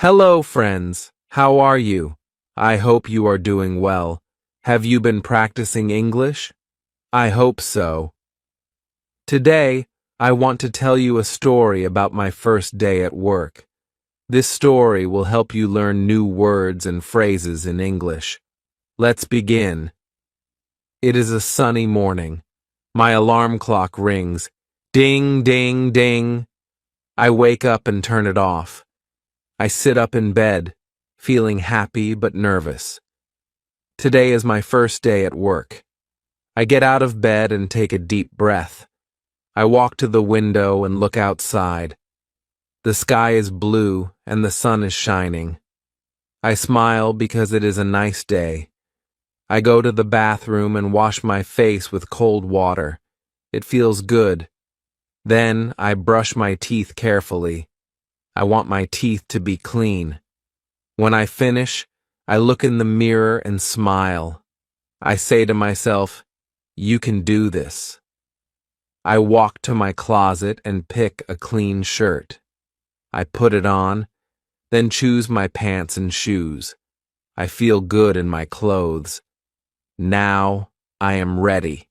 Hello, friends. How are you? I hope you are doing well. Have you been practicing English? I hope so. Today, I want to tell you a story about my first day at work. This story will help you learn new words and phrases in English. Let's begin. It is a sunny morning. My alarm clock rings. Ding, ding, ding. I wake up and turn it off. I sit up in bed, feeling happy but nervous. Today is my first day at work. I get out of bed and take a deep breath. I walk to the window and look outside. The sky is blue and the sun is shining. I smile because it is a nice day. I go to the bathroom and wash my face with cold water. It feels good. Then I brush my teeth carefully. I want my teeth to be clean. When I finish, I look in the mirror and smile. I say to myself, "You can do this." I walk to my closet and pick a clean shirt. I put it on, then choose my pants and shoes. I feel good in my clothes. Now I am ready.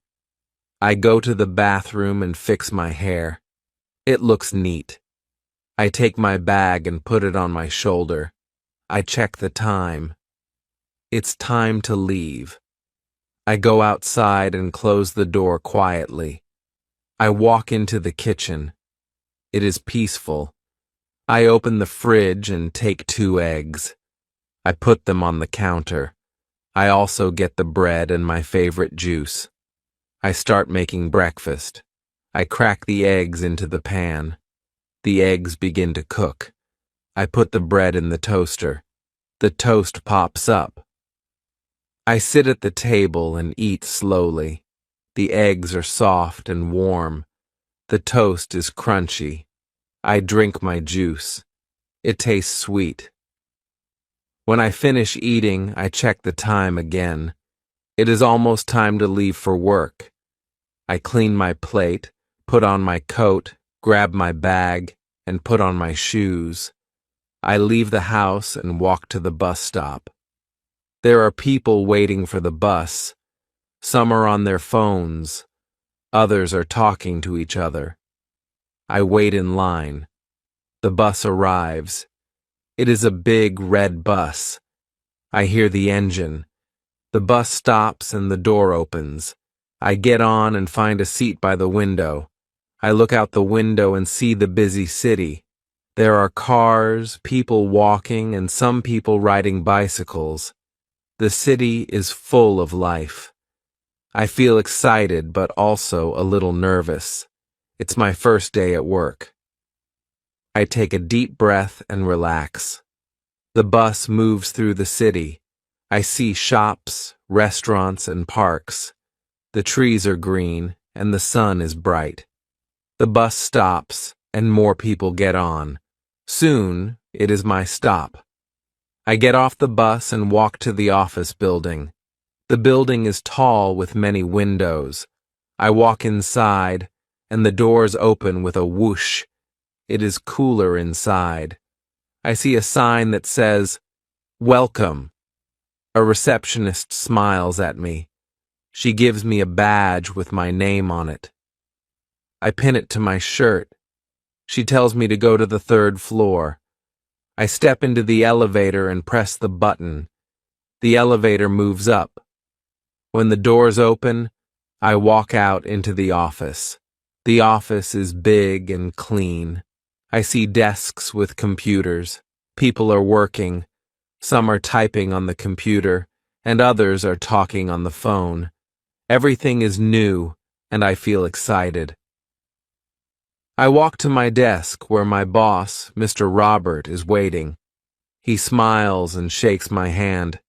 I go to the bathroom and fix my hair. It looks neat. I take my bag and put it on my shoulder. I check the time. It's time to leave. I go outside and close the door quietly. I walk into the kitchen. It is peaceful. I open the fridge and take 2 eggs. I put them on the counter. I also get the bread and my favorite juice. I start making breakfast. I crack the eggs into the pan. The eggs begin to cook. I put the bread in the toaster. The toast pops up. I sit at the table and eat slowly. The eggs are soft and warm. The toast is crunchy. I drink my juice. It tastes sweet. When I finish eating, I check the time again. It is almost time to leave for work. I clean my plate, put on my coat, grab my bag, and put on my shoes. I leave the house and walk to the bus stop. There are people waiting for the bus. Some are on their phones. Others are talking to each other. I wait in line. The bus arrives. It is a big red bus. I hear the engine. The bus stops and the door opens. I get on and find a seat by the window. I look out the window and see the busy city. There are cars, people walking, and some people riding bicycles. The city is full of life. I feel excited but also a little nervous. It's my first day at work. I take a deep breath and relax. The bus moves through the city. I see shops, restaurants, and parks. The trees are green and the sun is bright. The bus stops and more people get on. Soon, it is my stop. I get off the bus and walk to the office building. The building is tall with many windows. I walk inside, and the doors open with a whoosh. It is cooler inside. I see a sign that says, "Welcome." A receptionist smiles at me. She gives me a badge with my name on it. I pin it to my shirt. She tells me to go to the 3rd floor. I step into the elevator and press the button. The elevator moves up. When the doors open, I walk out into the office. The office is big and clean. I see desks with computers. People are working. Some are typing on the computer, and others are talking on the phone. Everything is new, and I feel excited. I walk to my desk where my boss, Mr. Robert, is waiting. He smiles and shakes my hand.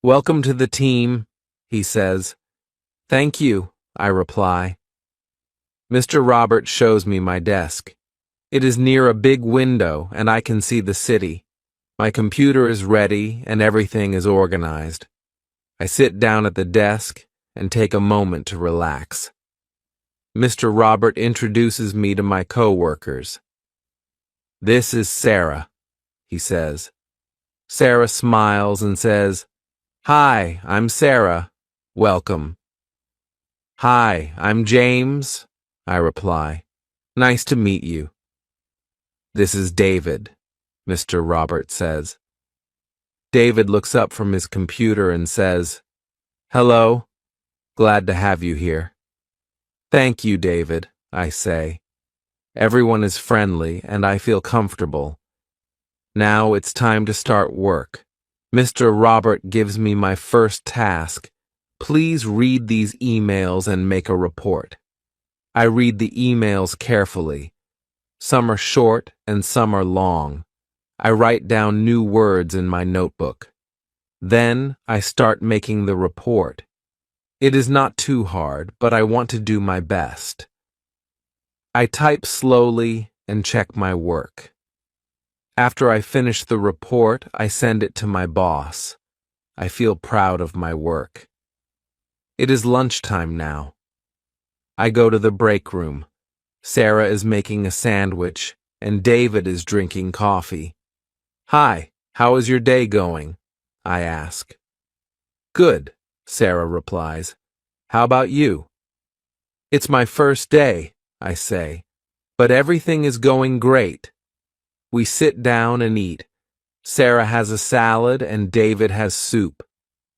"Welcome to the team," he says. "Thank you," I reply. Mr. Robert shows me my desk. It is near a big window and I can see the city. My computer is ready and everything is organized. I sit down at the desk and take a moment to relax. Mr. Robert introduces me to my co-workers. "This is Sarah," he says. Sarah smiles and says, "Hi, I'm Sarah. Welcome." "Hi, I'm James," I reply. "Nice to meet you." "This is David," Mr. Roberts says. David looks up from his computer and says, "Hello. Glad to have you here." "Thank you, David," I say. Everyone is friendly and I feel comfortable. Now it's time to start work. Mr. Robert gives me my first task. Please read these emails and make a report. I read the emails carefully. Some are short and some are long. I write down new words in my notebook. Then I start making the report. It is not too hard, but I want to do my best. I type slowly and check my work. After I finish the report, I send it to my boss. I feel proud of my work. It is lunchtime now. I go to the break room. Sarah is making a sandwich, and David is drinking coffee. "Hi, how is your day going?" I ask. "Good," Sarah replies. "How about you?" "It's my first day," I say, "but everything is going great." We sit down and eat. Sarah has a salad and David has soup.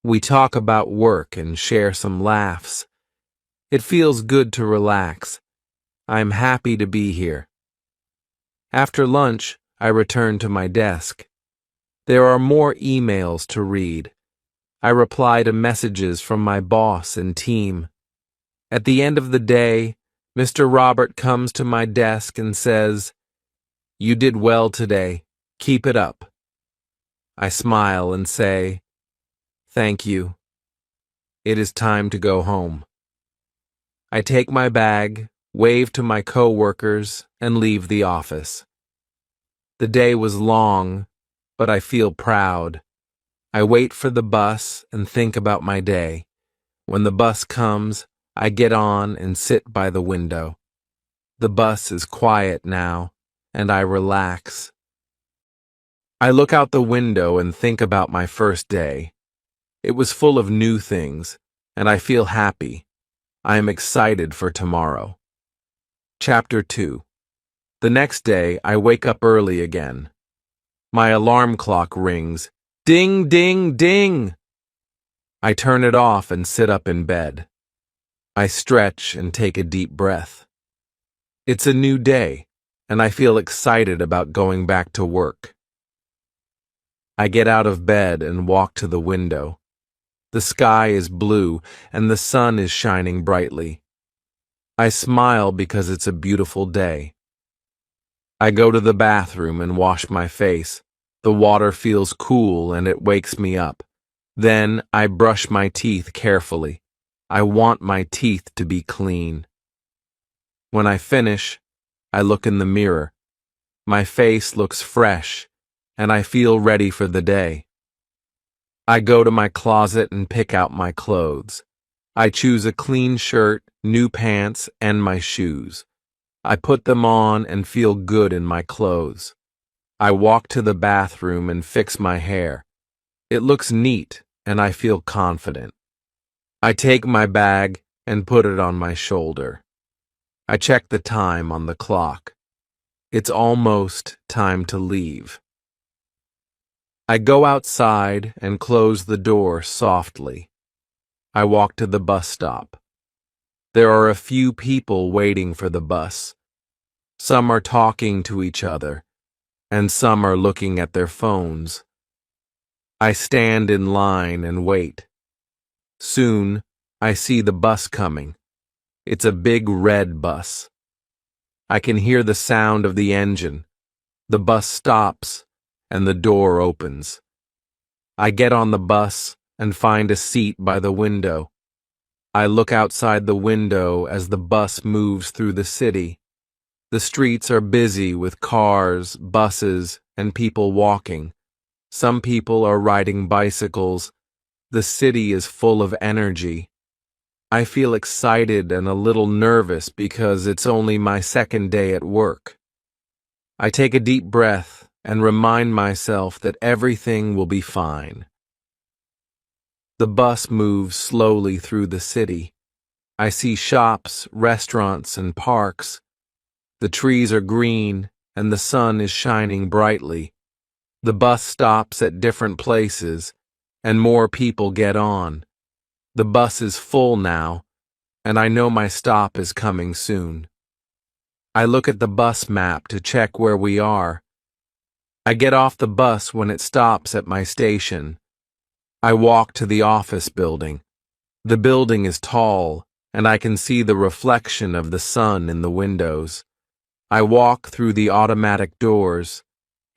We talk about work and share some laughs. It feels good to relax. I'm happy to be here. After lunch, I return to my desk. There are more emails to read. I reply to messages from my boss and team. At the end of the day, Mr. Robert comes to my desk and says, "You did well today. Keep it up." I smile and say, "Thank you." It is time to go home. I take my bag, wave to my co-workers, and leave the office. The day was long, but I feel proud. I wait for the bus and think about my day. When the bus comes, I get on and sit by the window. The bus is quiet now, and I relax. I look out the window and think about my first day. It was full of new things, and I feel happy. I am excited for tomorrow. Chapter 2. The next day, I wake up early again. My alarm clock rings. Ding, ding, ding! I turn it off and sit up in bed. I stretch and take a deep breath. It's a new day, and I feel excited about going back to work. I get out of bed and walk to the window. The sky is blue, and the sun is shining brightly. I smile because it's a beautiful day. I go to the bathroom and wash my face. The water feels cool and it wakes me up. Then I brush my teeth carefully. I want my teeth to be clean. When I finish, I look in the mirror. My face looks fresh, and I feel ready for the day. I go to my closet and pick out my clothes. I choose a clean shirt, new pants, and my shoes. I put them on and feel good in my clothes. I walk to the bathroom and fix my hair. It looks neat, and I feel confident. I take my bag and put it on my shoulder. I check the time on the clock. It's almost time to leave. I go outside and close the door softly. I walk to the bus stop. There are a few people waiting for the bus. Some are talking to each other, and some are looking at their phones. I stand in line and wait. Soon, I see the bus coming. It's a big red bus. I can hear the sound of the engine. The bus stops, and the door opens. I get on the bus and find a seat by the window. I look outside the window as the bus moves through the city. The streets are busy with cars, buses, and people walking. Some people are riding bicycles. The city is full of energy. I feel excited and a little nervous because it's only my second day at work. I take a deep breath and remind myself that everything will be fine. The bus moves slowly through the city. I see shops, restaurants, and parks. The trees are green, and the sun is shining brightly. The bus stops at different places, and more people get on. The bus is full now, and I know my stop is coming soon. I look at the bus map to check where we are. I get off the bus when it stops at my station. I walk to the office building. The building is tall, and I can see the reflection of the sun in the windows. I walk through the automatic doors.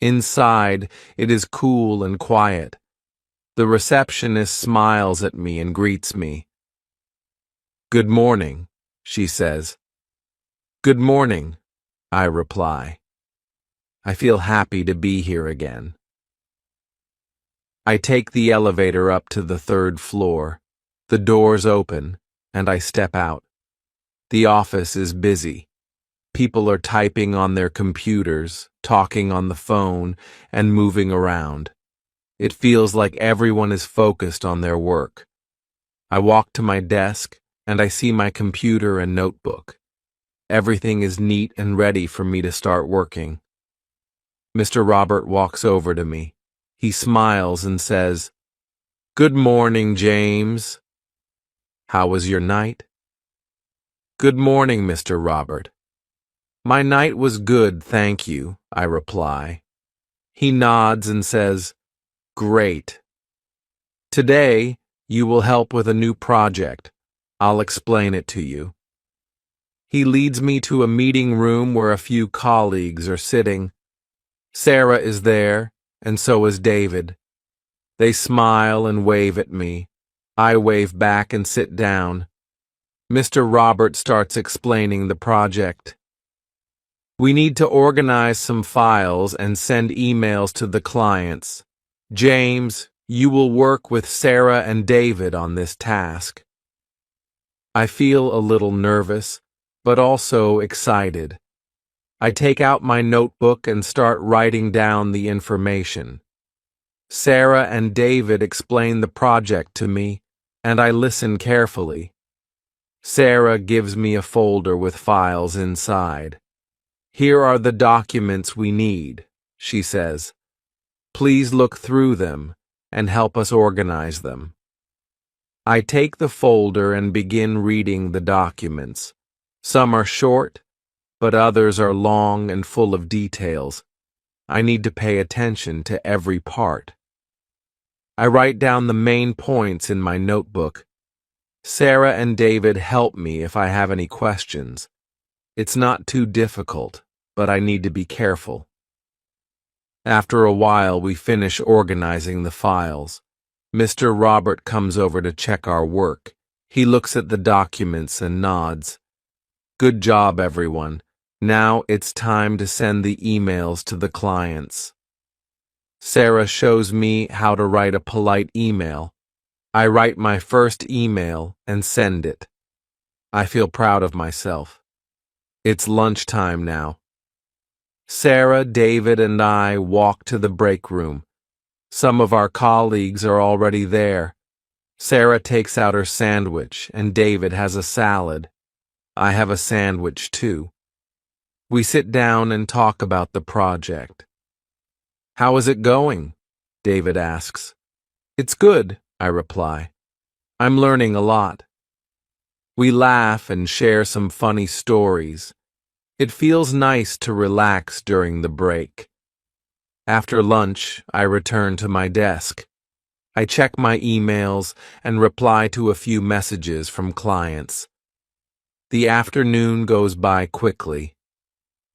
Inside, it is cool and quiet. The receptionist smiles at me and greets me. "Good morning," she says. "Good morning," I reply. I feel happy to be here again. I take the elevator up to the 3rd floor. The doors open, and I step out. The office is busy. People are typing on their computers, talking on the phone, and moving around. It feels like everyone is focused on their work. I walk to my desk, and I see my computer and notebook. Everything is neat and ready for me to start working. Mr. Robert walks over to me. He smiles and says, "Good morning, James. How was your night?" "Good morning, Mr. Robert." "My night was good, thank you," I reply. He nods and says, "Great. Today, you will help with a new project. I'll explain it to you." He leads me to a meeting room where a few colleagues are sitting. Sarah is there, and so is David. They smile and wave at me. I wave back and sit down. Mr. Robert starts explaining the project. "We need to organize some files and send emails to the clients. James, you will work with Sarah and David on this task." I feel a little nervous, but also excited. I take out my notebook and start writing down the information. Sarah and David explain the project to me, and I listen carefully. Sarah gives me a folder with files inside. "Here are the documents we need," she says. "Please look through them and help us organize them." I take the folder and begin reading the documents. Some are short, but others are long and full of details. I need to pay attention to every part. I write down the main points in my notebook. Sarah and David help me if I have any questions. It's not too difficult, but I need to be careful. After a while, we finish organizing the files. Mr. Robert comes over to check our work. He looks at the documents and nods. "Good job, everyone. Now it's time to send the emails to the clients." Sarah shows me how to write a polite email. I write my first email and send it. I feel proud of myself. It's lunchtime now. Sarah, David, and I walk to the break room. Some of our colleagues are already there. Sarah takes out her sandwich, and David has a salad. I have a sandwich, too. We sit down and talk about the project. "How is it going?" David asks. "It's good," I reply. "I'm learning a lot." We laugh and share some funny stories. It feels nice to relax during the break. After lunch, I return to my desk. I check my emails and reply to a few messages from clients. The afternoon goes by quickly.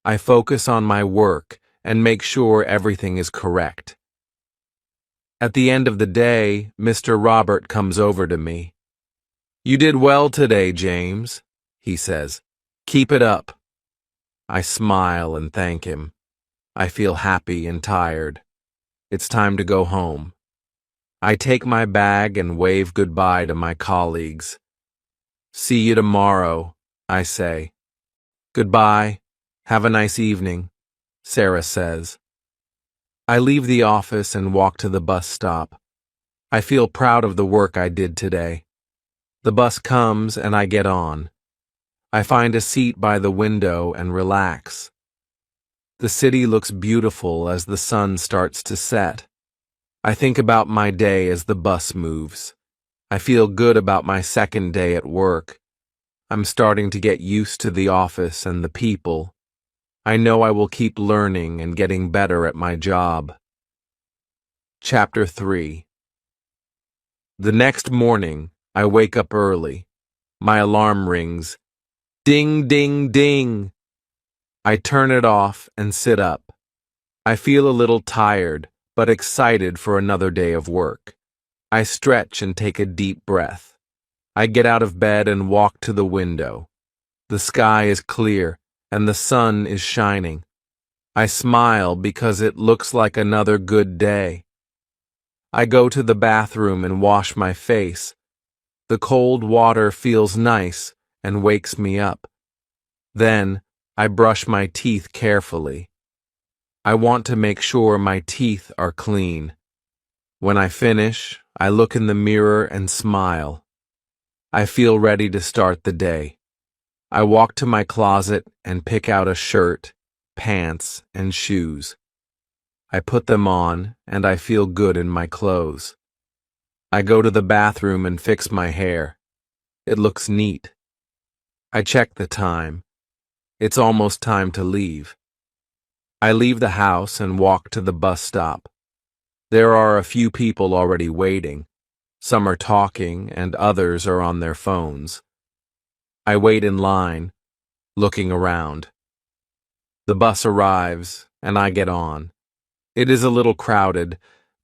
I focus on my work and make sure everything is correct. At the end of the day, Mr. Robert comes over to me. "You did well today, James," he says. "Keep it up." I smile and thank him. I feel happy and tired. It's time to go home. I take my bag and wave goodbye to my colleagues. "See you tomorrow," I say. "Goodbye. Have a nice evening," Sarah says. I leave the office and walk to the bus stop. I feel proud of the work I did today. The bus comes and I get on. I find a seat by the window and relax. The city looks beautiful as the sun starts to set. I think about my day as the bus moves. I feel good about my second day at work. I'm starting to get used to the office and the people. I know I will keep learning and getting better at my job. Chapter 3. The next morning, I wake up early. My alarm rings. Ding, ding, ding. I turn it off and sit up. I feel a little tired, but excited for another day of work. I stretch and take a deep breath. I get out of bed and walk to the window. The sky is clear and the sun is shining. I smile because it looks like another good day. I go to the bathroom and wash my face. The cold water feels nice and wakes me up. Then, I brush my teeth carefully. I want to make sure my teeth are clean. When I finish, I look in the mirror and smile. I feel ready to start the day. I walk to my closet and pick out a shirt, pants, and shoes. I put them on and I feel good in my clothes. I go to the bathroom and fix my hair. It looks neat. I check the time. It's almost time to leave. I leave the house and walk to the bus stop. There are a few people already waiting. Some are talking and others are on their phones. I wait in line, looking around. The bus arrives and I get on. It is a little crowded,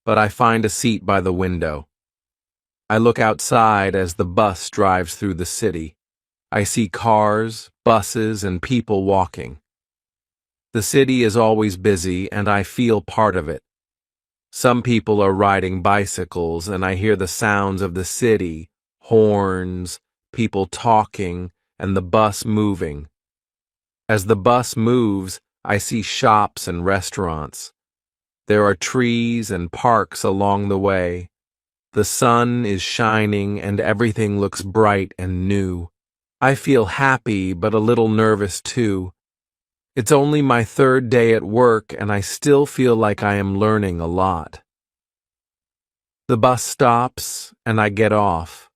but I find a seat by the window. I look outside as the bus drives through the city. I see cars, buses, and people walking. The city is always busy and I feel part of it. Some people are riding bicycles and I hear the sounds of the city, horns, people talking, and the bus moving. As the bus moves, I see shops and restaurants. There are trees and parks along the way. The sun is shining and everything looks bright and new. I feel happy but a little nervous too. It's only my third day at work and I still feel like I am learning a lot. The bus stops and I get off.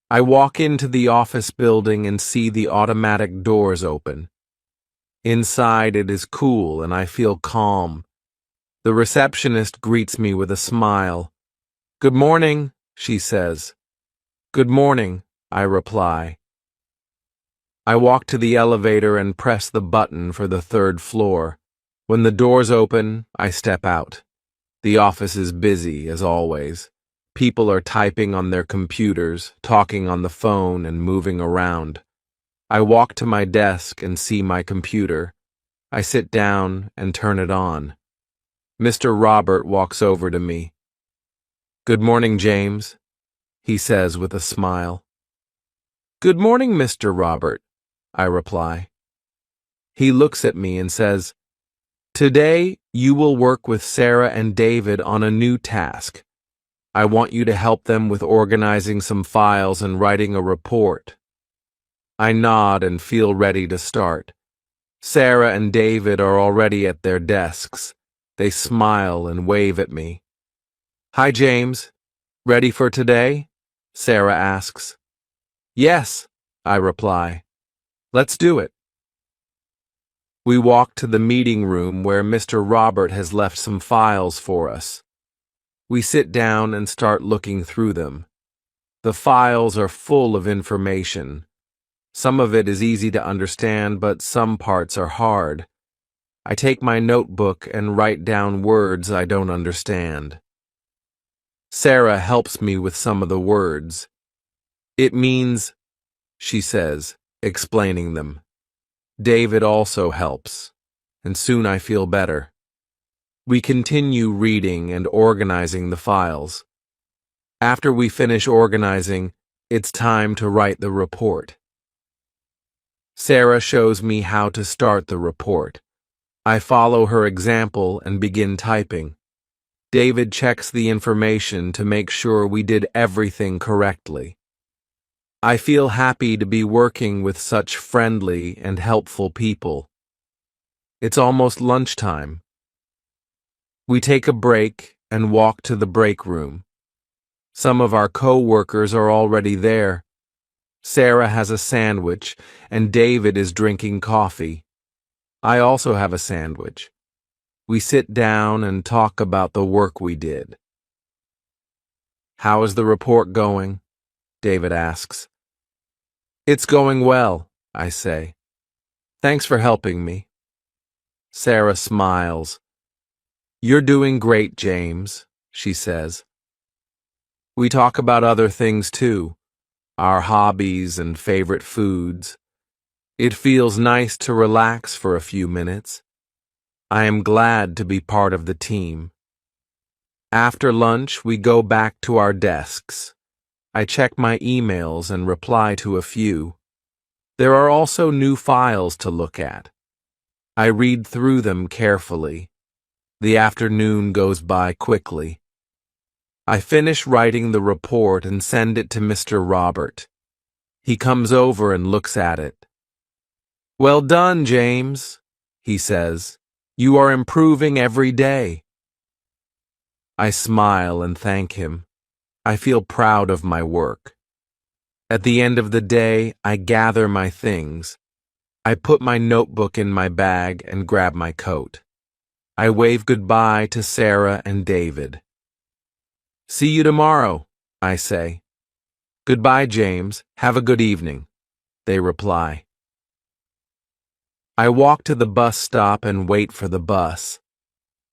I walk into the office building and see the automatic doors open. Inside it is cool and I feel calm. The receptionist greets me with a smile. "Good morning," she says. "Good morning," I reply. I walk to the elevator and press the button for the third floor. When the doors open, I step out. The office is busy, as always. People are typing on their computers, talking on the phone, and moving around. I walk to my desk and see my computer. I sit down and turn it on. Mr. Robert walks over to me. "Good morning, James," he says with a smile. "Good morning, Mr. Robert," I reply. He looks at me and says, "Today you will work with Sarah and David on a new task. I want you to help them with organizing some files and writing a report." I nod and feel ready to start. Sarah and David are already at their desks. They smile and wave at me. "Hi, James. Ready for today?" Sarah asks. "Yes," I reply. "Let's do it." We walk to the meeting room where Mr. Robert has left some files for us. We sit down and start looking through them. The files are full of information. Some of it is easy to understand, but some parts are hard. I take my notebook and write down words I don't understand. Sarah helps me with some of the words. "It means," she says, explaining them. David also helps, and soon I feel better. We continue reading and organizing the files. After we finish organizing, it's time to write the report. Sarah shows me how to start the report. I follow her example and begin typing. David checks the information to make sure we did everything correctly. I feel happy to be working with such friendly and helpful people. It's almost lunchtime. We take a break and walk to the break room. Some of our co-workers are already there. Sarah has a sandwich and David is drinking coffee. I also have a sandwich. We sit down and talk about the work we did. "How is the report going?" David asks. "It's going well," I say. "Thanks for helping me." Sarah smiles. "You're doing great, James," she says. We talk about other things too, our hobbies and favorite foods. It feels nice to relax for a few minutes. I am glad to be part of the team. After lunch, we go back to our desks. I check my emails and reply to a few. There are also new files to look at. I read through them carefully. The afternoon goes by quickly. I finish writing the report and send it to Mr. Robert. He comes over and looks at it. "Well done, James," he says. "You are improving every day." I smile and thank him. I feel proud of my work. At the end of the day, I gather my things. I put my notebook in my bag and grab my coat. I wave goodbye to Sarah and David. "See you tomorrow," I say. "Goodbye, James. Have a good evening," they reply. I walk to the bus stop and wait for the bus.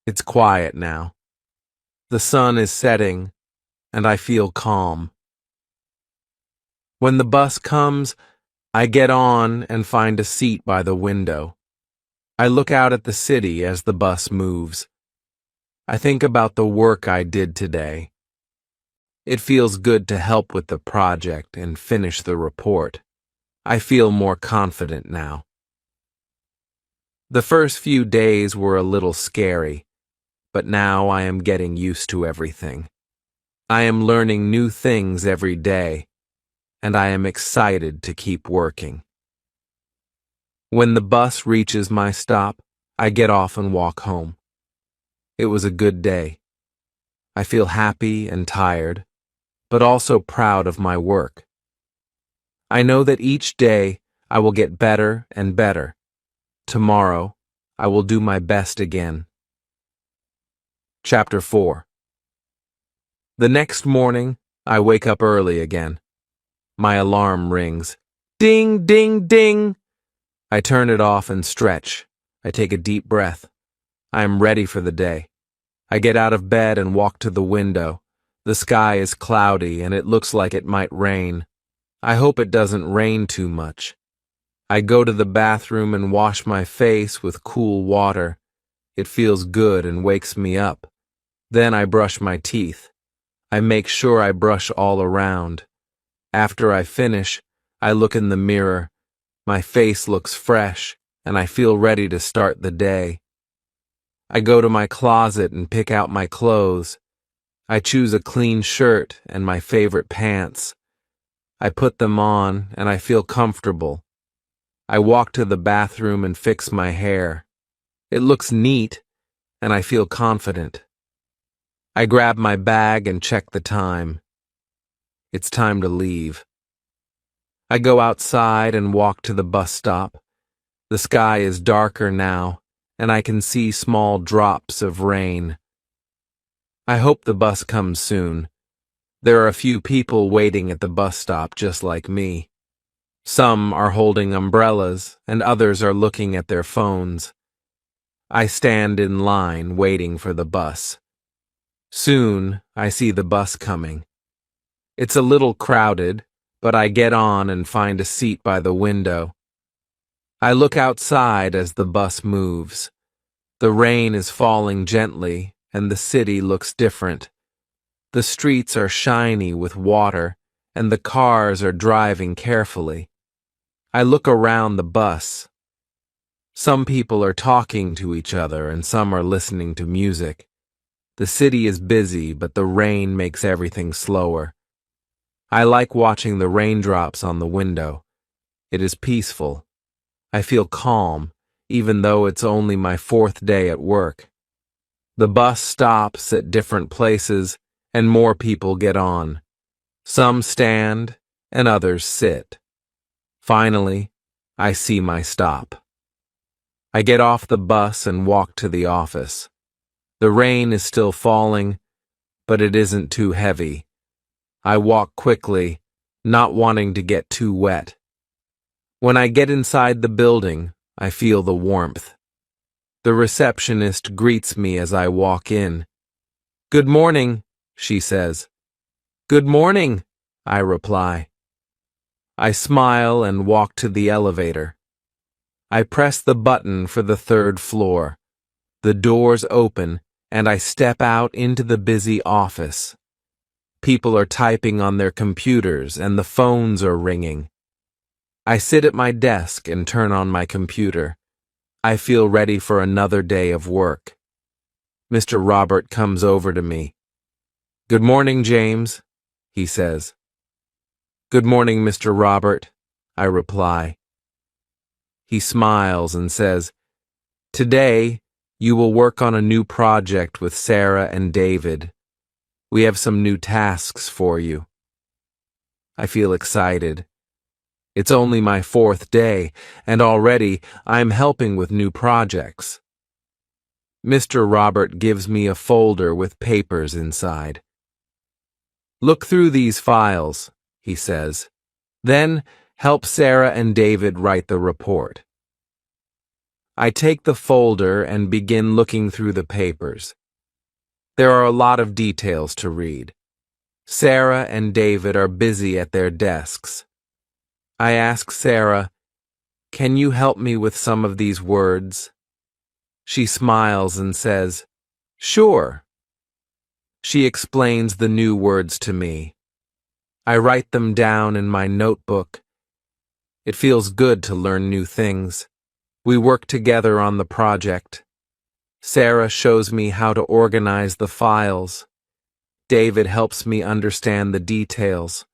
It's quiet now. The sun is setting, and I feel calm. When the bus comes, I get on and find a seat by the window. I look out at the city as the bus moves. I think about the work I did today. It feels good to help with the project and finish the report. I feel more confident now. The first few days were a little scary, but now I am getting used to everything. I am learning new things every day, and I am excited to keep working. When the bus reaches my stop, I get off and walk home. It was a good day. I feel happy and tired, but also proud of my work. I know that each day I will get better and better. Tomorrow, I will do my best again. Chapter 4. The next morning, I wake up early again. My alarm rings. Ding, ding, ding! I turn it off and stretch. I take a deep breath. I am ready for the day. I get out of bed and walk to the window. The sky is cloudy and it looks like it might rain. I hope it doesn't rain too much. I go to the bathroom and wash my face with cool water. It feels good and wakes me up. Then I brush my teeth. I make sure I brush all around. After I finish, I look in the mirror. My face looks fresh, and I feel ready to start the day. I go to my closet and pick out my clothes. I choose a clean shirt and my favorite pants. I put them on, and I feel comfortable. I walk to the bathroom and fix my hair. It looks neat, and I feel confident. I grab my bag and check the time. It's time to leave. I go outside and walk to the bus stop. The sky is darker now, and I can see small drops of rain. I hope the bus comes soon. There are a few people waiting at the bus stop just like me. Some are holding umbrellas, and others are looking at their phones. I stand in line waiting for the bus. Soon, I see the bus coming. It's a little crowded, but I get on and find a seat by the window. I look outside as the bus moves. The rain is falling gently, and the city looks different. The streets are shiny with water, and the cars are driving carefully. I look around the bus. Some people are talking to each other and some are listening to music. The city is busy, but the rain makes everything slower. I like watching the raindrops on the window. It is peaceful. I feel calm, even though it's only my 4th day at work. The bus stops at different places, and more people get on. Some stand, and others sit. Finally, I see my stop. I get off the bus and walk to the office. The rain is still falling, but it isn't too heavy. I walk quickly, not wanting to get too wet. When I get inside the building, I feel the warmth. The receptionist greets me as I walk in. "Good morning," she says. "Good morning," I reply. I smile and walk to the elevator. I press the button for the 3rd floor. The doors open, and I step out into the busy office. People are typing on their computers, and the phones are ringing. I sit at my desk and turn on my computer. I feel ready for another day of work. Mr. Robert comes over to me. "Good morning, James," he says. "Good morning, Mr. Robert," I reply. He smiles and says, "Today, you will work on a new project with Sarah and David. We have some new tasks for you." I feel excited. It's only my 4th day, and already I'm helping with new projects. Mr. Robert gives me a folder with papers inside. "Look through these files," he says. "Then help Sarah and David write the report." I take the folder and begin looking through the papers. There are a lot of details to read. Sarah and David are busy at their desks. I ask Sarah, "Can you help me with some of these words?" She smiles and says, "Sure." She explains the new words to me. I write them down in my notebook. It feels good to learn new things. We work together on the project. Sarah shows me how to organize the files. David helps me understand the details.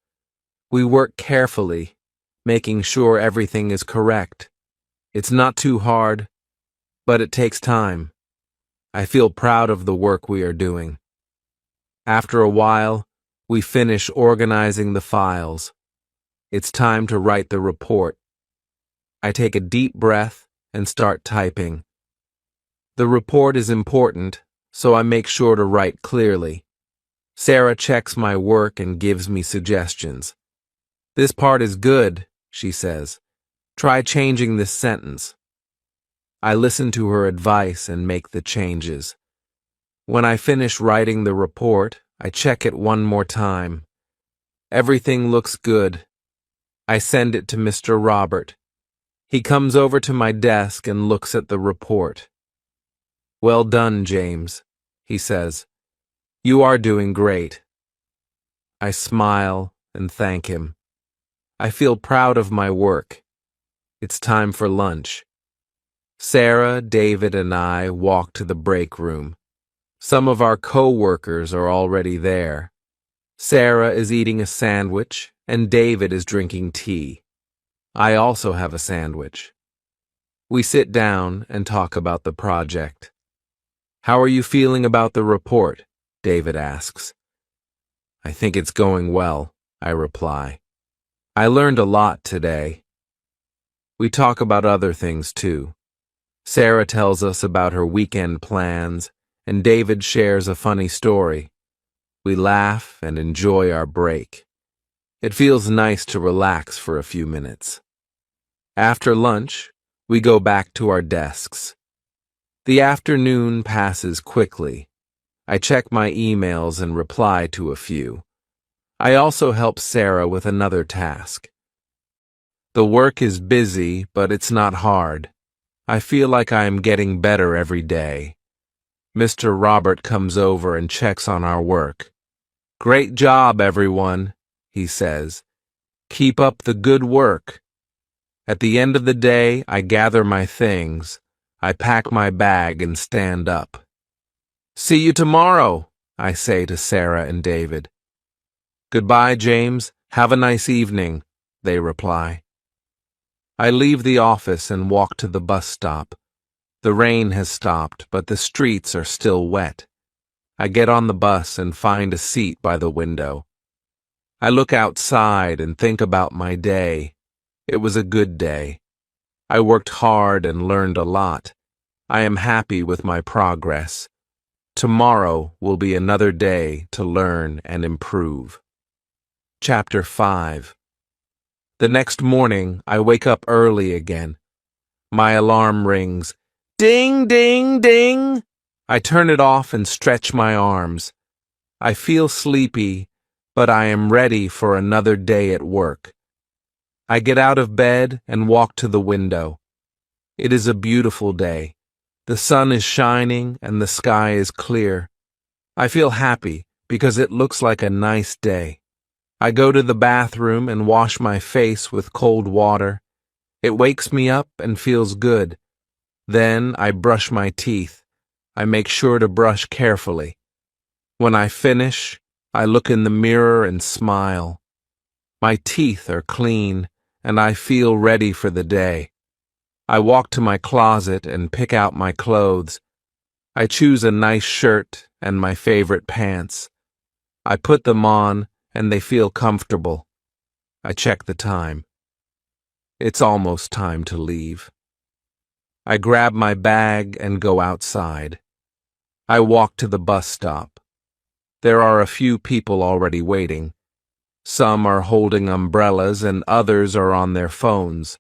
We work carefully, making sure everything is correct. It's not too hard, but it takes time. I feel proud of the work we are doing. After a while, we finish organizing the files. It's time to write the report. I take a deep breath and start typing. The report is important, so I make sure to write clearly. Sarah checks my work and gives me suggestions. "This part is good," she says. "Try changing this sentence." I listen to her advice and make the changes. When I finish writing the report, I check it one more time. Everything looks good. I send it to Mr. Robert. He comes over to my desk and looks at the report. "Well done, James," he says. "You are doing great." I smile and thank him. I feel proud of my work. It's time for lunch. Sarah, David, and I walk to the break room. Some of our co-workers are already there. Sarah is eating a sandwich, and David is drinking tea. I also have a sandwich. We sit down and talk about the project. "How are you feeling about the report?" David asks. "I think it's going well," I reply. "I learned a lot today." We talk about other things too. Sarah tells us about her weekend plans, and David shares a funny story. We laugh and enjoy our break. It feels nice to relax for a few minutes. After lunch, we go back to our desks. The afternoon passes quickly. I check my emails and reply to a few. I also help Sarah with another task. The work is busy, but it's not hard. I feel like I am getting better every day. Mr. Robert comes over and checks on our work. "Great job, everyone," he says. "Keep up the good work." At the end of the day, I gather my things. I pack my bag and stand up. "See you tomorrow," I say to Sarah and David. "Goodbye, James. Have a nice evening," they reply. I leave the office and walk to the bus stop. The rain has stopped, but the streets are still wet. I get on the bus and find a seat by the window. I look outside and think about my day. It was a good day. I worked hard and learned a lot. I am happy with my progress. Tomorrow will be another day to learn and improve. Chapter 5. The next morning, I wake up early again. My alarm rings. Ding, ding, ding! I turn it off and stretch my arms. I feel sleepy, but I am ready for another day at work. I get out of bed and walk to the window. It is a beautiful day. The sun is shining and the sky is clear. I feel happy because it looks like a nice day. I go to the bathroom and wash my face with cold water. It wakes me up and feels good. Then I brush my teeth. I make sure to brush carefully. When I finish, I look in the mirror and smile. My teeth are clean, and I feel ready for the day. I walk to my closet and pick out my clothes. I choose a nice shirt and my favorite pants. I put them on, and they feel comfortable. I check the time. It's almost time to leave. I grab my bag and go outside. I walk to the bus stop. There are a few people already waiting. Some are holding umbrellas and others are on their phones.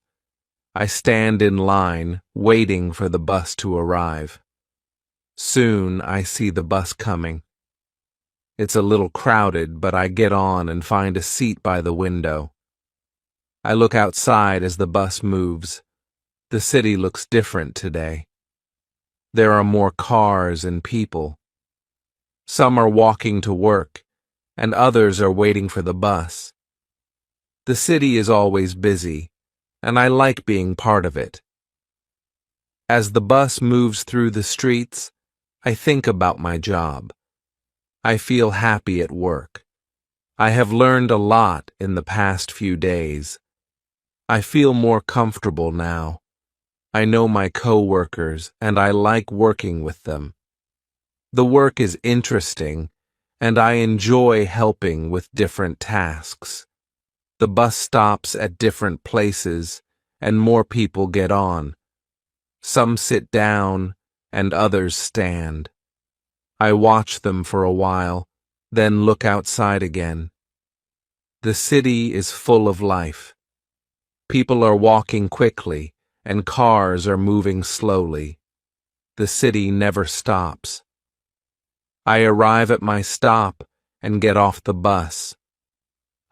I stand in line, waiting for the bus to arrive. Soon I see the bus coming. It's a little crowded, but I get on and find a seat by the window. I look outside as the bus moves. The city looks different today. There are more cars and people. Some are walking to work, and others are waiting for the bus. The city is always busy, and I like being part of it. As the bus moves through the streets, I think about my job. I feel happy at work. I have learned a lot in the past few days. I feel more comfortable now. I know my co-workers, and I like working with them. The work is interesting, and I enjoy helping with different tasks. The bus stops at different places, and more people get on. Some sit down, and others stand. I watch them for a while, then look outside again. The city is full of life. People are walking quickly, and cars are moving slowly. The city never stops. I arrive at my stop and get off the bus.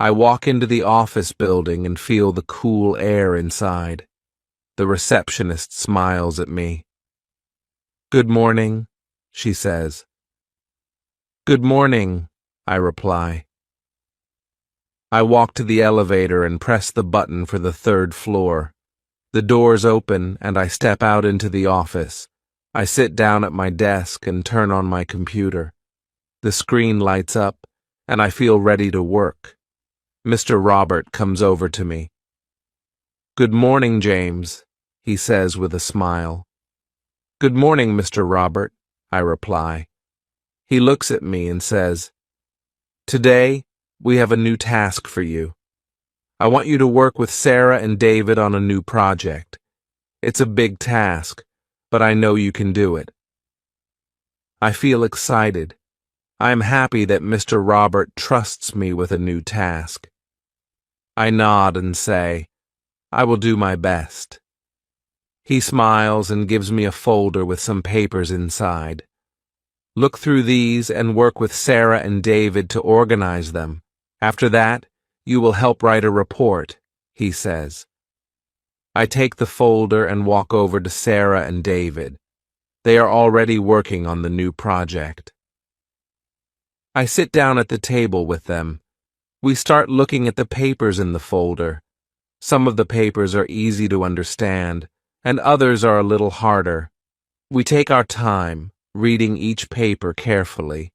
I walk into the office building and feel the cool air inside. The receptionist smiles at me. "Good morning," she says. "Good morning," I reply. I walk to the elevator and press the button for the 3rd floor. The doors open and I step out into the office. I sit down at my desk and turn on my computer. The screen lights up and I feel ready to work. Mr. Robert comes over to me. "Good morning, James," he says with a smile. "Good morning, Mr. Robert," I reply. He looks at me and says, "Today, we have a new task for you. I want you to work with Sarah and David on a new project. It's a big task, but I know you can do it." I feel excited. I am happy that Mr. Robert trusts me with a new task. I nod and say, "I will do my best." He smiles and gives me a folder with some papers inside. "Look through these and work with Sarah and David to organize them. After that, you will help write a report," he says. I take the folder and walk over to Sarah and David. They are already working on the new project. I sit down at the table with them. We start looking at the papers in the folder. Some of the papers are easy to understand, and others are a little harder. We take our time, reading each paper carefully.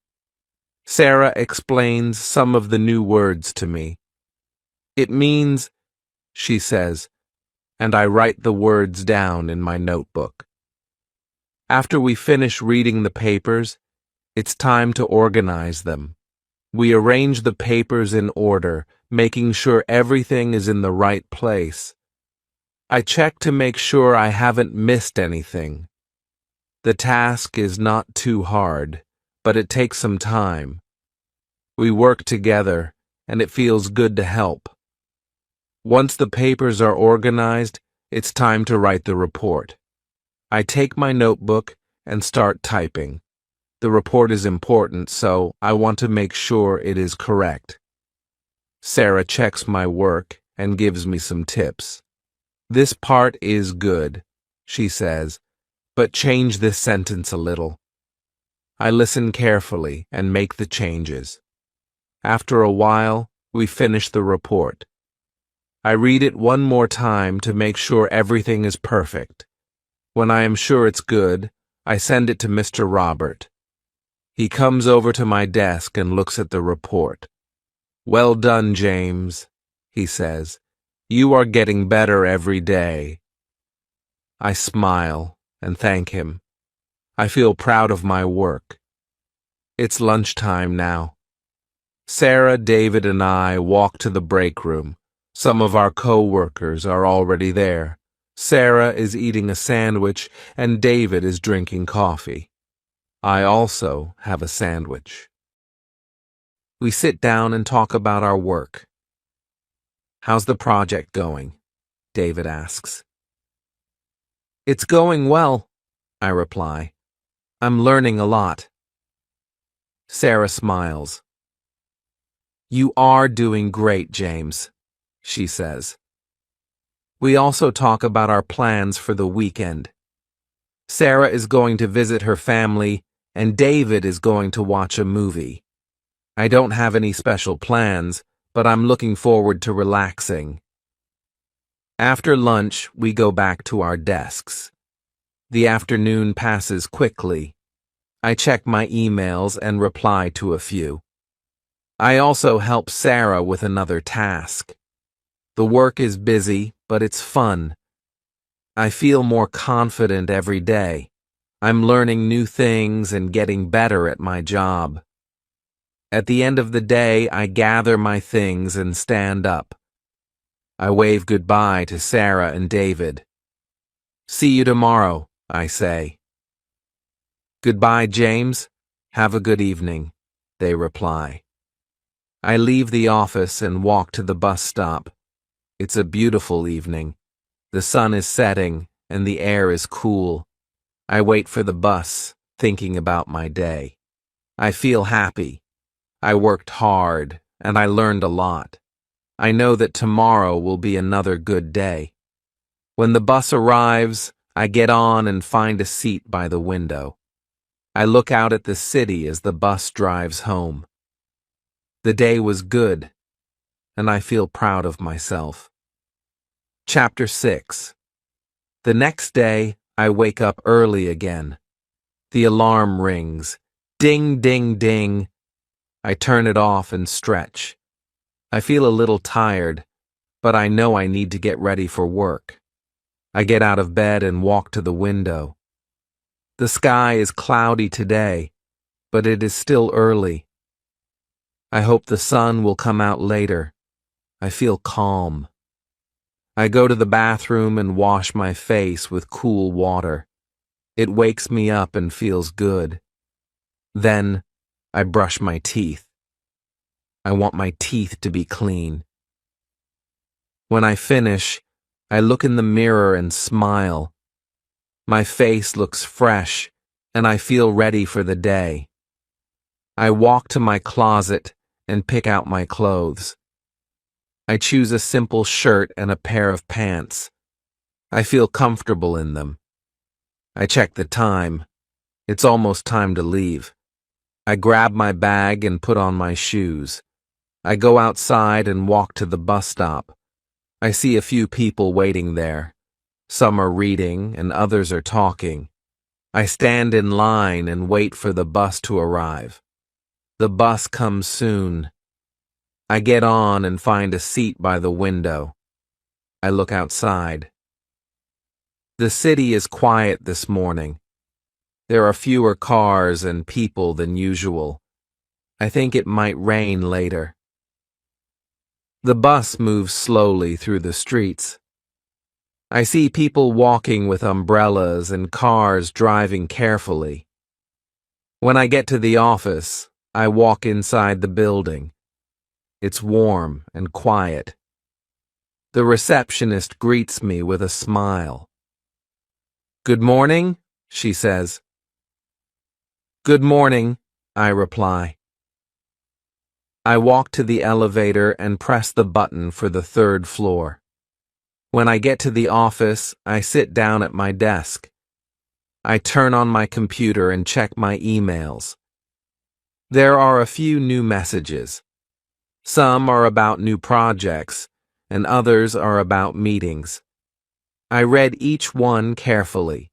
Sarah explains some of the new words to me. "It means," she says, and I write the words down in my notebook. After we finish reading the papers, it's time to organize them. We arrange the papers in order, making sure everything is in the right place. I check to make sure I haven't missed anything. The task is not too hard, but it takes some time. We work together, and it feels good to help. Once the papers are organized, it's time to write the report. I take my notebook and start typing. The report is important, so I want to make sure it is correct. Sarah checks my work and gives me some tips. "This part is good," she says, "but change this sentence a little." I listen carefully and make the changes. After a while, we finish the report. I read it one more time to make sure everything is perfect. When I am sure it's good, I send it to Mr. Robert. He comes over to my desk and looks at the report. "Well done, James," he says. "You are getting better every day." I smile and thank him. I feel proud of my work. It's lunchtime now. Sarah, David, and I walk to the break room. Some of our co-workers are already there. Sarah is eating a sandwich, and David is drinking coffee. I also have a sandwich. We sit down and talk about our work. "How's the project going?" David asks. "It's going well," I reply. "I'm learning a lot." Sarah smiles. "You are doing great, James," she says. We also talk about our plans for the weekend. Sarah is going to visit her family, and David is going to watch a movie. I don't have any special plans, but I'm looking forward to relaxing. After lunch, we go back to our desks. The afternoon passes quickly. I check my emails and reply to a few. I also help Sarah with another task. The work is busy, but it's fun. I feel more confident every day. I'm learning new things and getting better at my job. At the end of the day, I gather my things and stand up. I wave goodbye to Sarah and David. "See you tomorrow," I say. "Goodbye, James. Have a good evening," they reply. I leave the office and walk to the bus stop. It's a beautiful evening. The sun is setting and the air is cool. I wait for the bus, thinking about my day. I feel happy. I worked hard and I learned a lot. I know that tomorrow will be another good day. When the bus arrives, I get on and find a seat by the window. I look out at the city as the bus drives home. The day was good, and I feel proud of myself. Chapter 6. The next day, I wake up early again. The alarm rings. Ding, ding, ding. I turn it off and stretch. I feel a little tired, but I know I need to get ready for work. I get out of bed and walk to the window. The sky is cloudy today, but it is still early. I hope the sun will come out later. I feel calm. I go to the bathroom and wash my face with cool water. It wakes me up and feels good. Then, I brush my teeth. I want my teeth to be clean. When I finish, I look in the mirror and smile. My face looks fresh, and I feel ready for the day. I walk to my closet and pick out my clothes. I choose a simple shirt and a pair of pants. I feel comfortable in them. I check the time. It's almost time to leave. I grab my bag and put on my shoes. I go outside and walk to the bus stop. I see a few people waiting there. Some are reading and others are talking. I stand in line and wait for the bus to arrive. The bus comes soon. I get on and find a seat by the window. I look outside. The city is quiet this morning. There are fewer cars and people than usual. I think it might rain later. The bus moves slowly through the streets. I see people walking with umbrellas and cars driving carefully. When I get to the office, I walk inside the building. It's warm and quiet. The receptionist greets me with a smile. "Good morning," she says. "Good morning," I reply. I walk to the elevator and press the button for the third floor. When I get to the office, I sit down at my desk. I turn on my computer and check my emails. There are a few new messages. Some are about new projects, and others are about meetings. I read each one carefully.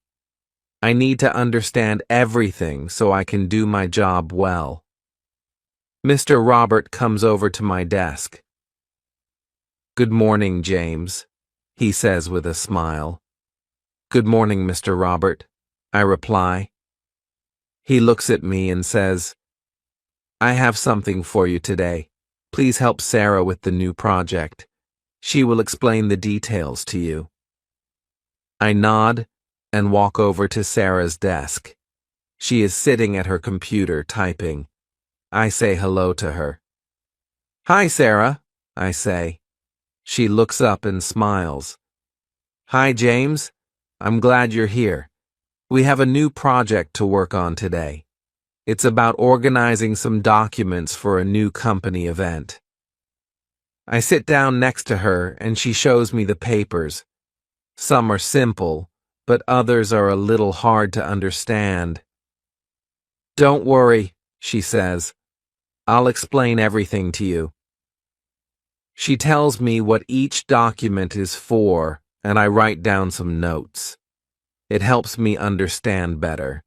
I need to understand everything so I can do my job well. Mr. Robert comes over to my desk. "Good morning, James," he says with a smile. "Good morning, Mr. Robert," I reply. He looks at me and says, "I have something for you today. Please help Sarah with the new project. She will explain the details to you." I nod and walk over to Sarah's desk. She is sitting at her computer typing. I say hello to her. "Hi, Sarah," I say. She looks up and smiles. "Hi, James. I'm glad you're here. We have a new project to work on today. It's about organizing some documents for a new company event." I sit down next to her and she shows me the papers. Some are simple, but others are a little hard to understand. "Don't worry," she says. "I'll explain everything to you." She tells me what each document is for, and I write down some notes. It helps me understand better.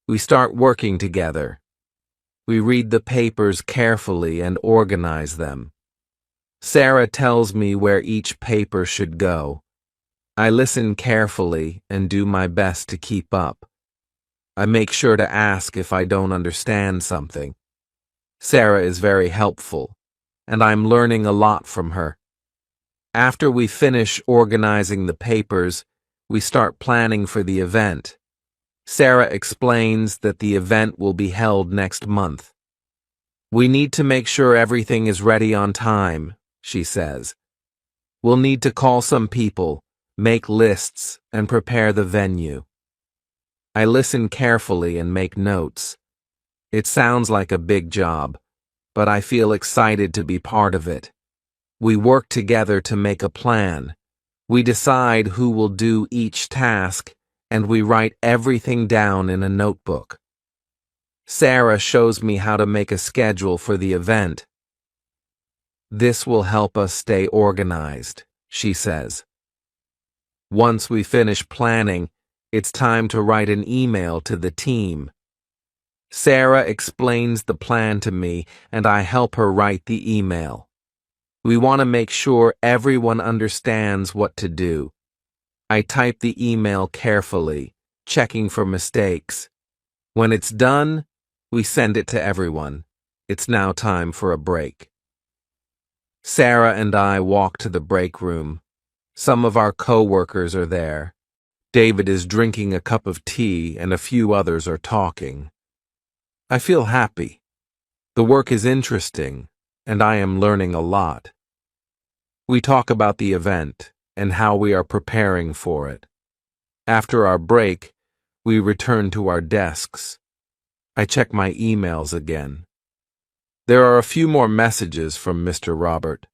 We start working together. We read the papers carefully and organize them. Sarah tells me where each paper should go. I listen carefully and do my best to keep up. I make sure to ask if I don't understand something. Sarah is very helpful, and I'm learning a lot from her. After we finish organizing the papers, we start planning for the event. Sarah explains that the event will be held next month. "We need to make sure everything is ready on time," she says. "We'll need to call some people, make lists, and prepare the venue." I listen carefully and make notes. It sounds like a big job, but I feel excited to be part of it. We work together to make a plan. We decide who will do each task, and we write everything down in a notebook. Sarah shows me how to make a schedule for the event. "This will help us stay organized," she says. Once we finish planning, it's time to write an email to the team. Sarah explains the plan to me, and I help her write the email. We want to make sure everyone understands what to do. I type the email carefully, checking for mistakes. When it's done, we send it to everyone. It's now time for a break. Sarah and I walk to the break room. Some of our co-workers are there. David is drinking a cup of tea and a few others are talking. I feel happy. The work is interesting, and I am learning a lot. We talk about the event and how we are preparing for it. After our break, we return to our desks. I check my emails again. There are a few more messages from Mr. Robert.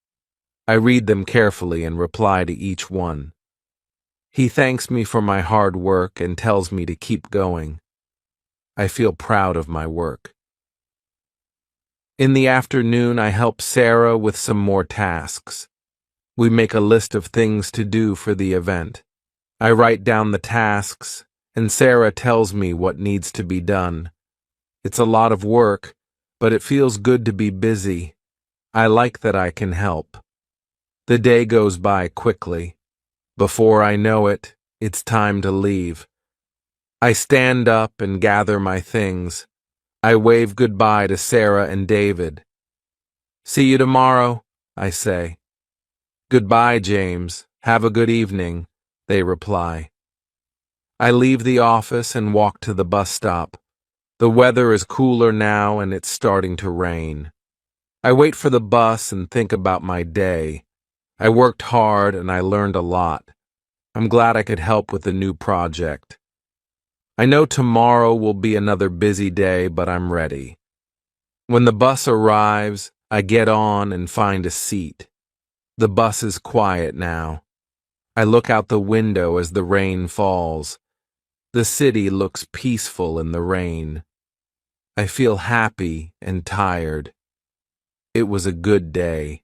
I read them carefully and reply to each one. He thanks me for my hard work and tells me to keep going. I feel proud of my work. In the afternoon, I help Sarah with some more tasks. We make a list of things to do for the event. I write down the tasks, and Sarah tells me what needs to be done. It's a lot of work, but it feels good to be busy. I like that I can help. The day goes by quickly. Before I know it, it's time to leave. I stand up and gather my things. I wave goodbye to Sarah and David. "See you tomorrow," I say. "Goodbye, James. Have a good evening," they reply. I leave the office and walk to the bus stop. The weather is cooler now and it's starting to rain. I wait for the bus and think about my day. I worked hard and I learned a lot. I'm glad I could help with the new project. I know tomorrow will be another busy day, but I'm ready. When the bus arrives, I get on and find a seat. The bus is quiet now. I look out the window as the rain falls. The city looks peaceful in the rain. I feel happy and tired. It was a good day.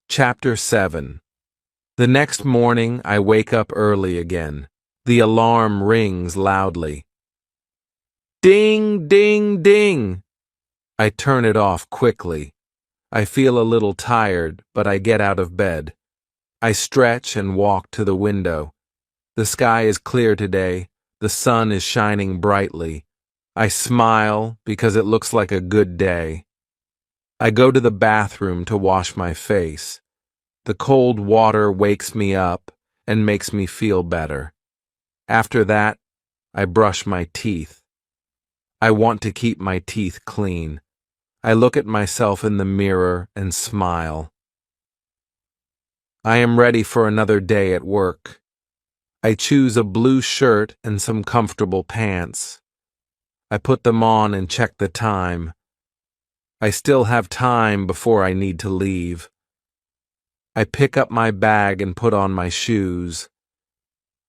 Chapter 7. The next morning, I wake up early again. The alarm rings loudly. Ding, ding, ding! I turn it off quickly. I feel a little tired, but I get out of bed. I stretch and walk to the window. The sky is clear today. The sun is shining brightly. I smile because it looks like a good day. I go to the bathroom to wash my face. The cold water wakes me up and makes me feel better. After that, I brush my teeth. I want to keep my teeth clean. I look at myself in the mirror and smile. I am ready for another day at work. I choose a blue shirt and some comfortable pants. I put them on and check the time. I still have time before I need to leave. I pick up my bag and put on my shoes.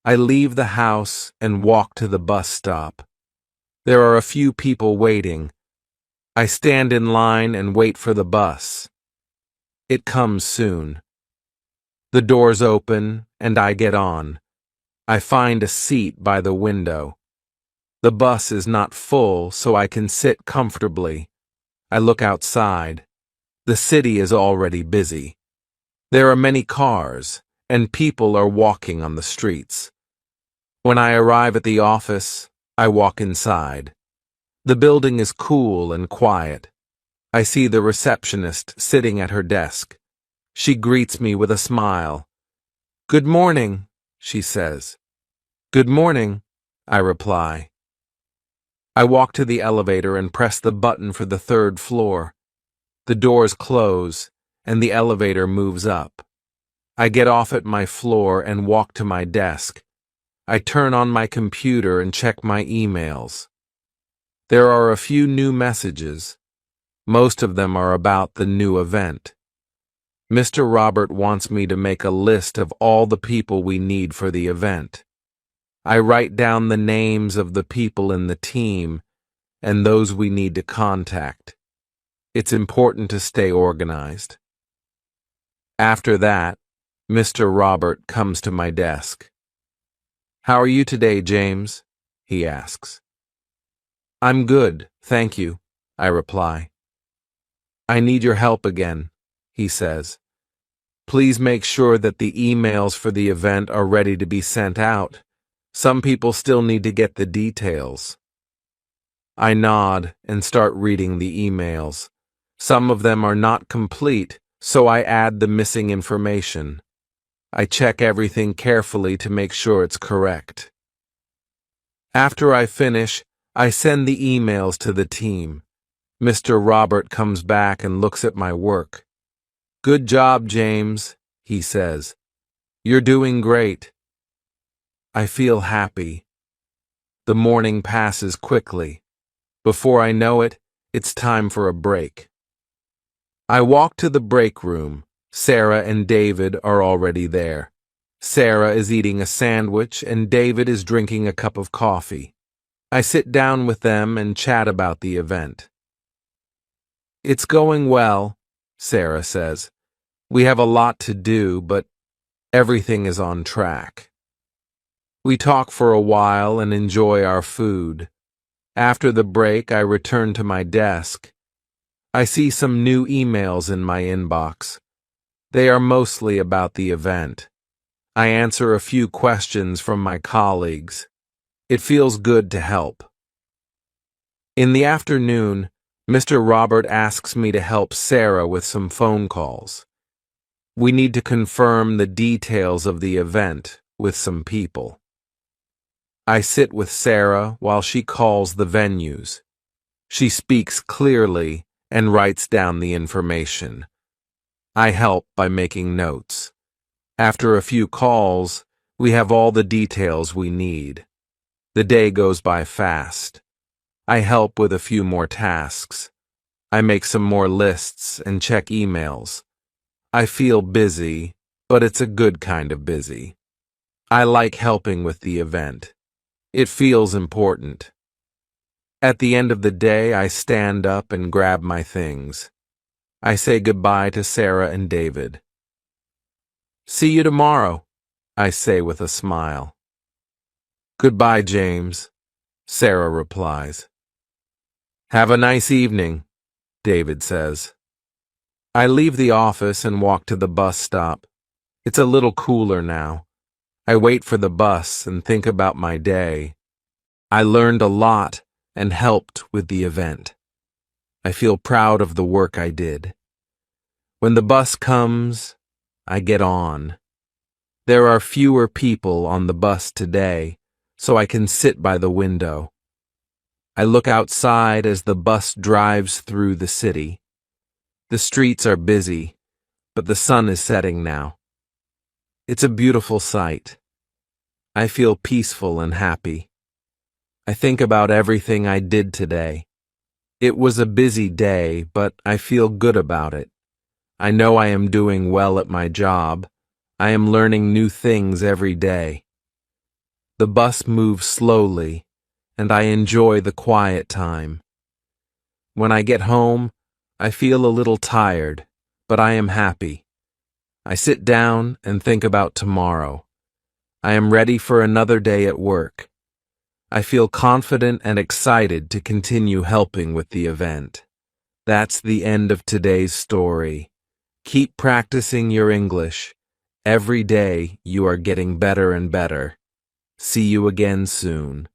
I leave the house and walk to the bus stop. There are a few people waiting. I stand in line and wait for the bus. It comes soon. The doors open and I get on. I find a seat by the window. The bus is not full, so I can sit comfortably. I look outside. The city is already busy. There are many cars, and people are walking on the streets. When I arrive at the office, I walk inside. The building is cool and quiet. I see the receptionist sitting at her desk. She greets me with a smile. "Good morning," she says. "Good morning," I reply. I walk to the elevator and press the button for the 3rd floor. The doors close, and the elevator moves up. I get off at my floor and walk to my desk. I turn on my computer and check my emails. There are a few new messages. Most of them are about the new event. Mr. Robert wants me to make a list of all the people we need for the event. I write down the names of the people in the team and those we need to contact. It's important to stay organized. After that, Mr. Robert comes to my desk. "How are you today, James?" he asks. "I'm good, thank you," I reply. "I need your help again," he says. "Please make sure that the emails for the event are ready to be sent out. Some people still need to get the details." I nod and start reading the emails. Some of them are not complete, so I add the missing information. I check everything carefully to make sure it's correct. After I finish, I send the emails to the team. Mr. Robert comes back and looks at my work. "Good job, James," he says. "You're doing great." I feel happy. The morning passes quickly. Before I know it, it's time for a break. I walk to the break room. Sarah and David are already there. Sarah is eating a sandwich and David is drinking a cup of coffee. I sit down with them and chat about the event. "It's going well," Sarah says. We have a lot to do, but everything is on track. We talk for a while and enjoy our food. After the break, I return to my desk. I see some new emails in my inbox. They are mostly about the event. I answer a few questions from my colleagues. It feels good to help. In the afternoon, Mr. Robert asks me to help Sarah with some phone calls. We need to confirm the details of the event with some people. I sit with Sarah while she calls the venues. She speaks clearly and writes down the information. I help by making notes. After a few calls, we have all the details we need. The day goes by fast. I help with a few more tasks. I make some more lists and check emails. I feel busy, but it's a good kind of busy. I like helping with the event. It feels important. At the end of the day, I stand up and grab my things. I say goodbye to Sarah and David. See you tomorrow, I say with a smile. Goodbye, James, Sarah replies. Have a nice evening, David says. I leave the office and walk to the bus stop. It's a little cooler now. I wait for the bus and think about my day. I learned a lot and helped with the event. I feel proud of the work I did. When the bus comes, I get on. There are fewer people on the bus today, so I can sit by the window. I look outside as the bus drives through the city. The streets are busy, but the sun is setting now. It's a beautiful sight. I feel peaceful and happy. I think about everything I did today. It was a busy day, but I feel good about it. I know I am doing well at my job. I am learning new things every day. The bus moves slowly, and I enjoy the quiet time. When I get home, I feel a little tired, but I am happy. I sit down and think about tomorrow. I am ready for another day at work. I feel confident and excited to continue helping with the event. That's the end of today's story. Keep practicing your English. Every day you are getting better and better. See you again soon.